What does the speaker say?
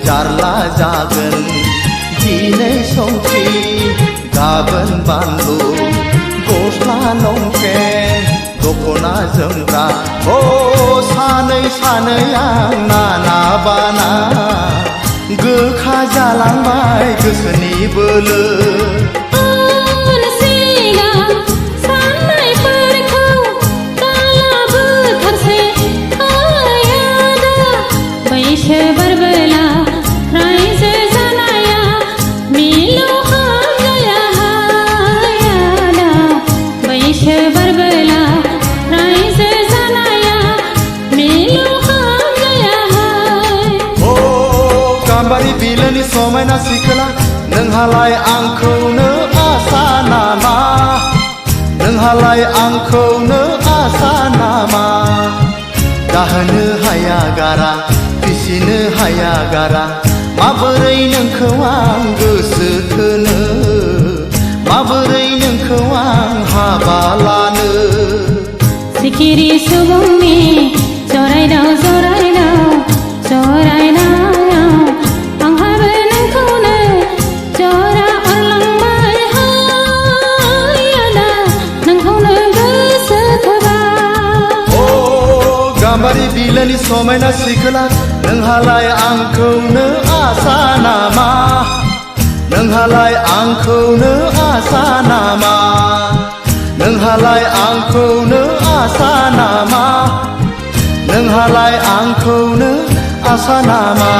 जारला जागोन दिनै संख्रि गाबोन बानलु गस्ला लंपेन दख'ना जोमग्रा सानै सानै आं नाना बाना गोखा जालांबाय गोसोनि बोलो गाम्बारि बिलोनि समायना सिखोला नोंहालाय आंखौनो आसा नामा नोंहालाय आंखौनो आसा नामा दाहोनो हाया गारा फिसिनो हाया गारा माबोरै नोंखौ आं गोसो थोनो माबोरै नोंखौ आं हाबा लानो सिखिरि सुबुंनि जरायदाव जरायदाव जरायनायाव आंहाबो नोंखौनो जरा अरलांबाय हाय आदा नोंखौनो गोसो थोबाय गाम्बारि बिलोनि समायना सिखोला नोंहालाय आंखौनो आसा नामा नोंहालाय आंखौनो आसा नामा नोंहालाय आंखौनो आसा नामा नोंहालाय आंखौनो आसा नामा